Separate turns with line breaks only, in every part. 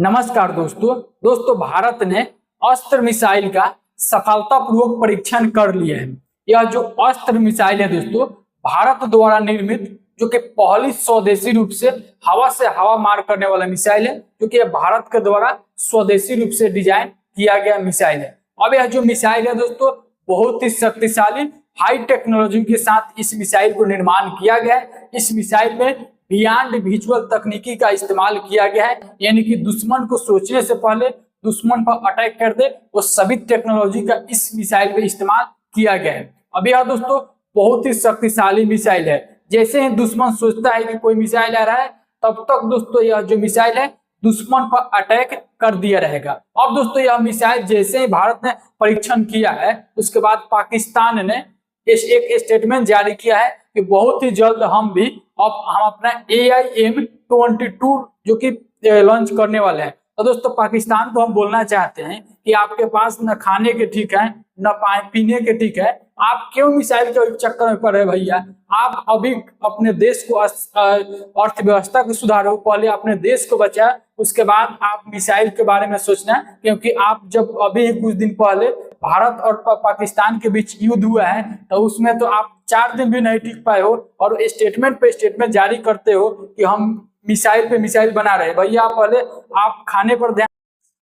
नमस्कार दोस्तों भारत ने अस्त्र मिसाइल का सफलतापूर्वक परीक्षण कर लिया है। यह जो अस्त्र मिसाइल है दोस्तों भारत द्वारा निर्मित, जो कि पहली स्वदेशी रूप से हवा मार करने वाला मिसाइल है, जो कि भारत के द्वारा स्वदेशी रूप से डिजाइन किया गया मिसाइल है। अब यह जो मिसाइल है दोस्तों बहुत ही शक्तिशाली हाई टेक्नोलॉजी के साथ इस मिसाइल को निर्माण किया गया है। इस मिसाइल में बियॉन्ड विजुअल तकनीकी का इस्तेमाल किया गया है, यानी कि दुश्मन को सोचने से पहले दुश्मन पर अटैक कर दे वो सभी टेक्नोलॉजी का इस मिसाइल में इस्तेमाल किया गया है। अब यह दोस्तों बहुत ही शक्तिशाली मिसाइल है। जैसे ही दुश्मन सोचता है कि कोई मिसाइल आ रहा है, तब तक दोस्तों यह जो मिसाइल है दुश्मन पर अटैक कर दिया रहेगा। अब दोस्तों यह मिसाइल जैसे ही भारत ने परीक्षण किया है, उसके बाद पाकिस्तान ने एक स्टेटमेंट जारी किया है कि बहुत ही जल्द हम अपना AIM-22 जो कि लॉन्च करने वाले हैं। तो दोस्तों पाकिस्तान को हम बोलना चाहते हैं कि आपके पास न खाने के ठीक है न पीने के ठीक है, आप क्यों मिसाइल के चक्कर में पड़े भैया। आप अभी अपने देश को अर्थव्यवस्था को सुधारो, पहले अपने देश को बचाए, उसके बाद आप मिसाइल के बारे में सोचना। क्योंकि आप जब अभी कुछ दिन पहले भारत और पाकिस्तान के बीच युद्ध हुआ है, तो उसमें तो आप 4 दिन भी नहीं टिक पाए हो और स्टेटमेंट पे स्टेटमेंट जारी करते हो कि हम मिसाइल पे मिसाइल बना रहे हैं। भैया पहले आप खाने पर ध्यान।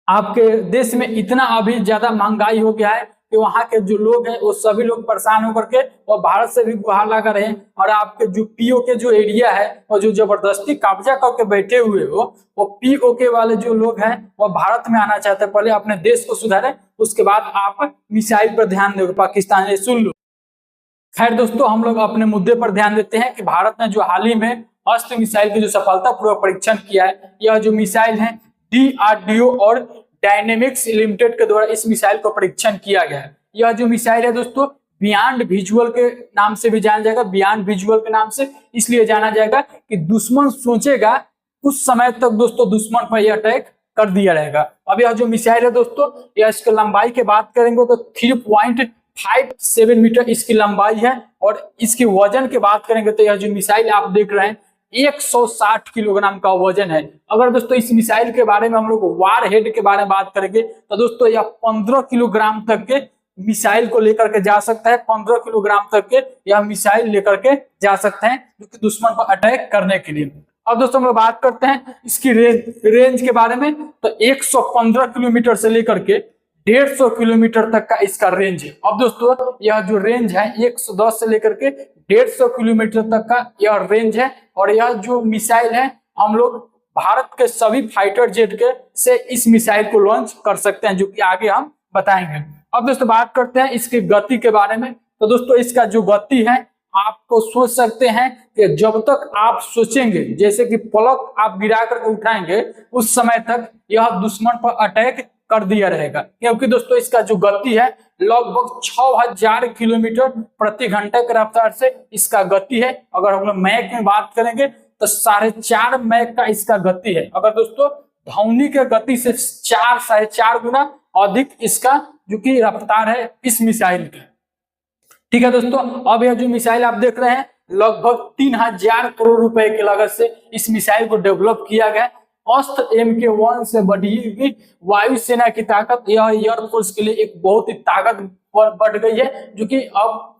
आपके देश में इतना अभी ज्यादा महंगाई हो गया है कि वहां के जो लोग हैं वो सभी लोग परेशान होकर के और भारत से भी गुहार लगा रहे हैं। और आपके जो POK जो एरिया है और जो जबरदस्ती कब्जा करके बैठे हुए हो, वो POK वाले जो लोग हैं वो भारत में आना चाहते हैं। पहले अपने देश को सुधारे, उसके बाद आप मिसाइल पर ध्यान दोगे। पाकिस्तान सुन लो। खैर दोस्तों हम लोग अपने मुद्दे पर ध्यान देते हैं कि भारत ने जो हाल ही में अस्त्र मिसाइल की जो सफलतापूर्वक परीक्षण किया है, यह जो मिसाइल है DRDO और डायनेमिक्स लिमिटेड के द्वारा इस मिसाइल को परीक्षण किया गया है। यह जो मिसाइल है दोस्तों बियॉन्ड विजुअल के नाम से भी जाना जाएगा। बियॉन्ड विजुअल के नाम से इसलिए जाना जाएगा कि दुश्मन सोचेगा उस समय तक दोस्तों दुश्मन पर यह अटैक कर दिया रहेगा। अब यह जो मिसाइल है दोस्तों, यह इसकी लंबाई की बात करेंगे तो 3.57 मीटर इसकी लंबाई है। और इसकी वजन की बात करेंगे तो यह जो मिसाइल आप देख रहे हैं 160 किलोग्राम का वजन है। अगर दोस्तों इस मिसाइल के बारे में हम लोग वार हेड के बारे में बात करेंगे तो दोस्तों यह 15 किलोग्राम तक के मिसाइल को लेकर के जा सकता है। 15 किलोग्राम तक के यह मिसाइल लेकर के जा सकते हैं जो कि दुश्मन पर अटैक करने के लिए। अब दोस्तों हम लोग बात करते हैं इसकी रेंज के बारे में, तो 115 किलोमीटर से लेकर के 150 किलोमीटर तक का इसका रेंज है। अब दोस्तों यह जो रेंज है 110 से लेकर के 150 किलोमीटर तक का यह रेंज है। और यह जो मिसाइल है हम लोग भारत के सभी फाइटर जेट के से इस मिसाइल को लॉन्च कर सकते हैं, जो कि आगे हम बताएंगे। अब दोस्तों बात करते हैं इसकी गति के बारे में। तो दोस्तों इसका जो गति है आपको सोच सकते हैं कि जब तक आप सोचेंगे, जैसे कि पलक आप गिरा करके उठाएंगे, उस समय तक यह दुश्मन पर अटैक कर दिया रहेगा। क्योंकि दोस्तों इसका जो गति है लगभग 6000 किलोमीटर प्रति घंटे की रफ्तार से इसका गति है। अगर हम लोग मैक में बात करेंगे तो 4.5 मैक का इसका गति है। अगर दोस्तों ध्वनि के गति से 4.5 गुना अधिक इसका जो कि रफ्तार है इस मिसाइल का। ठीक है दोस्तों, अब यह जो मिसाइल आप देख रहे हैं लगभग 3000 करोड़ रुपए की लागत से इस मिसाइल को डेवलप किया गया। अस्त्र MK1 से बढ़ी वायुसेना की ताकत, यह एयरफोर्स के लिए एक बहुत ही ताकत बढ़ गई है, जो कि अब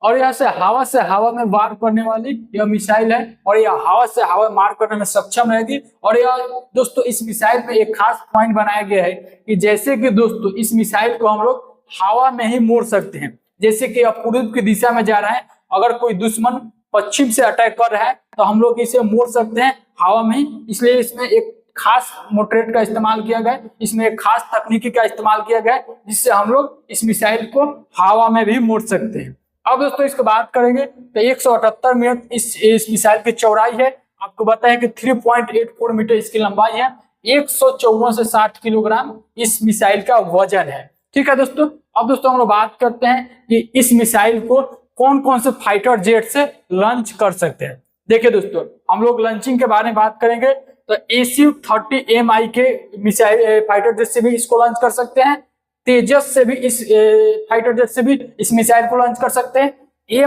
और यह से हवा में वार करने वाली यह मिसाइल है और यह हवा से हवा मार करने में सक्षम रहेगी। और यह दोस्तों इस मिसाइल में एक खास पॉइंट बनाया गया है कि जैसे कि दोस्तों इस मिसाइल को हम लोग हवा में ही मोड़ सकते हैं। जैसे कि अब पूर्व की दिशा में जा रहा है, अगर कोई दुश्मन पश्चिम से अटैक कर रहा है तो हम लोग इसे मोड़ सकते हैं हवा में ही। इसलिए इसमें एक खास मोटरेट का इस्तेमाल किया गया है, इसमें एक खास तकनीकी का इस्तेमाल किया गया है जिससे हम लोग इस मिसाइल को हवा में भी मोड़ सकते हैं। अब दोस्तों इसकी बात करेंगे तो 178 मिनट इस मिसाइल की चौड़ाई है। आपको बताया कि 3.84 मीटर इसकी लंबाई है। 154 से 60 किलोग्राम इस मिसाइल का वजन है। ठीक है दोस्तों, अब दोस्तों हम लोग बात करते हैं कि इस मिसाइल को कौन कौन से फाइटर जेट से लॉन्च कर सकते हैं। देखिए दोस्तों हम लोग लॉन्चिंग के बारे में बात करेंगे तो ACU-30MI के मिसाइल फाइटर जेट से भी इसको लॉन्च कर सकते हैं। तेजस से भी इस फाइटर जेट से भी इस मिसाइल को लॉन्च कर सकते हैं।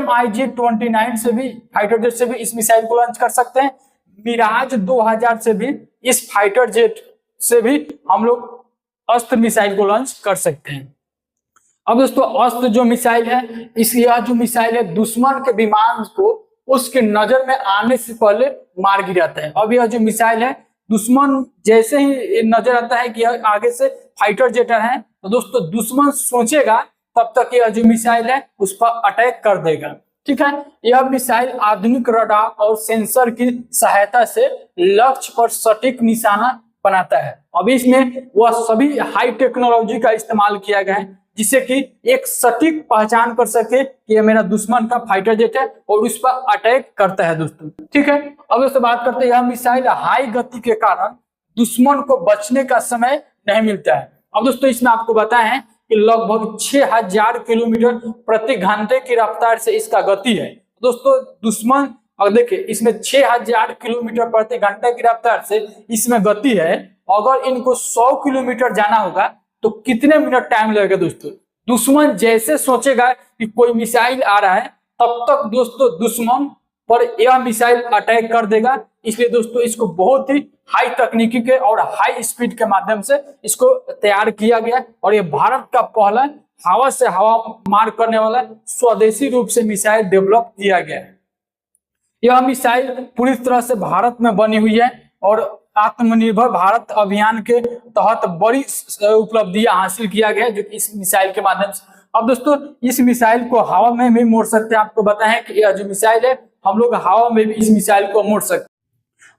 MiG-29 से भी फाइटर जेट से भी इस मिसाइल को लॉन्च कर सकते हैं। मिराज 2000 से भी इस फाइटर जेट से भी हम लोग अस्त्र मिसाइल को लॉन्च कर सकते हैं। अब दोस्तों अस्त्र जो मिसाइल है, यह जो मिसाइल है दुश्मन के विमान को उसके नजर में आने से पहले मार गिराता है। अब यह जो मिसाइल है दुश्मन जैसे ही नजर आता है कि यह आगे से फाइटर जेट है, तो दोस्तों दुश्मन सोचेगा तब तक यह जो मिसाइल है उस पर अटैक कर देगा। ठीक है, यह मिसाइल आधुनिक रडार और सेंसर की सहायता से लक्ष्य पर सटीक निशाना बनाता है। अभी इसमें वह सभी हाई टेक्नोलॉजी का इस्तेमाल किया गया है जिससे कि एक सटीक पहचान कर सके कि यह मेरा दुश्मन का फाइटर जेट है और उस पर अटैक करता है दोस्तों। ठीक है, अब इससे बात करते हैं, यह मिसाइल हाई गति के कारण दुश्मन को बचने का समय नहीं मिलता है। अब दोस्तों इसमें आपको बताएं कि लगभग 6000 किलोमीटर प्रति घंटे की रफ्तार से इसका गति है। दोस्तों दुश्मन, और देखिए इसमें 6000 किलोमीटर प्रति घंटे की रफ्तार से इसमें गति है। अगर इनको 100 किलोमीटर जाना होगा तो कितने मिनट टाइम लगेगा दोस्तों? दुश्मन जैसे सोचेगा कि कोई मिसाइल आ रहा है तब तक दोस्तों दुश्मन पर यह मिसाइल अटैक कर देगा। इसलिए दोस्तों इसको बहुत ही हाई तकनीकी के और हाई स्पीड के माध्यम से इसको तैयार किया गया और ये भारत का पहला हवा से हवा मार करने वाला स्वदेशी रूप से मिसाइल डेवलप किया गया है। यह मिसाइल पूरी तरह से भारत में बनी हुई है और आत्मनिर्भर भारत अभियान के तहत बड़ी उपलब्धियां हासिल किया गया है जो इस मिसाइल के माध्यम से। अब दोस्तों इस मिसाइल को हवा में भी मोड़ सकते हैं। आपको बताएं कि यह जो मिसाइल है हम लोग हवा में भी इस मिसाइल को मोड़ सकते हैं।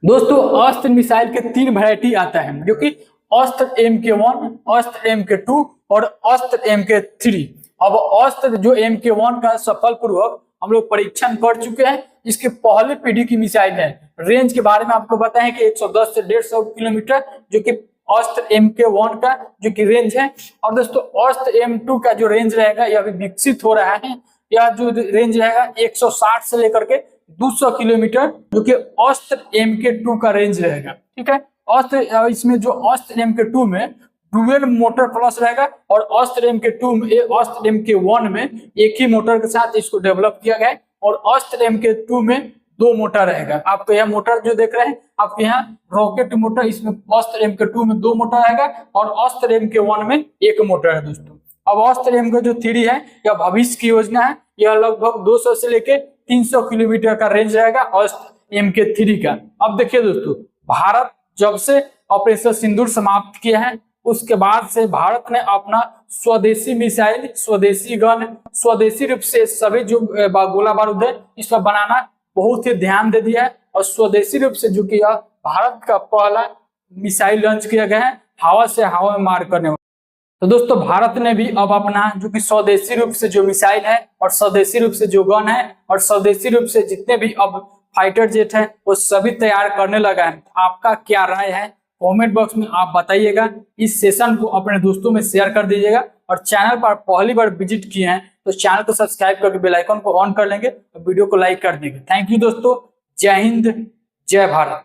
दोस्तों अस्त्र मिसाइल के 3 वैरायटी आता है जो कि अस्त्र MK1, अस्त्र MK2 और अस्त्र MK3। अब अस्त्र जो MK1 का सफलपूर्वक हम लोग परीक्षण कर चुके हैं। इसके पहले पीढ़ी की मिसाइल है। रेंज के बारे में आपको बताएं कि 110 से 150 किलोमीटर जो कि अस्त्र MK1 का जो कि रेंज है। और दोस्तों अस्त्र M2 का जो रेंज रहेगा यह अभी विकसित हो रहा है। यह जो रेंज रहेगा 160 से लेकर के 200 किलोमीटर जो कि अस्त्र MK2 का रेंज रहेगा। ठीक है, अस्त्र इसमें जो अस्त्र MK2 में डुअल मोटर प्लस रहेगा और अस्त्र MK2 में अस्त्र MK1 में एक ही मोटर के साथ इसको डेवलप किया गया है और अस्त्र MK2 में 2 मोटर रहेगा। आपको यह मोटर जो देख रहे हैं आपके यहाँ रॉकेट मोटर, इसमें अस्त्र MK2 में 2 मोटर रहेगा और अस्त्र MK1 में 1 मोटर है दोस्तों। अब अस्त्र MK3 है यह भविष्य की योजना है। यह लगभग 200 से लेके 300 किलोमीटर का रेंज रहेगा अस्त्र MK3 का। अब देखिए दोस्तों भारत जब से ऑपरेशन सिंदूर समाप्त किया है उसके बाद से भारत ने अपना स्वदेशी मिसाइल, स्वदेशी गन, स्वदेशी रूप से सभी जो गोला बारूद है इस पर बनाना बहुत ही ध्यान दे दिया है और स्वदेशी रूप से जो कि यह भारत का पहला मिसाइल लॉन्च किया गया है हवा से हवा में मार करने वाला। तो दोस्तों भारत ने भी अब अपना जो कि स्वदेशी रूप से जो मिसाइल है और स्वदेशी रूप से जो गन है और स्वदेशी रूप से जितने भी अब फाइटर जेट है वो सभी तैयार करने लगा है। आपका क्या राय है कमेंट बॉक्स में आप बताइएगा। इस सेशन को अपने दोस्तों में शेयर कर दीजिएगा और चैनल पर पहली बार विजिट किए हैं तो चैनल को सब्सक्राइब करके बेल आइकन को ऑन कर लेंगे और वीडियो को लाइक कर देंगे। थैंक यू दोस्तों, जय हिंद, जय भारत।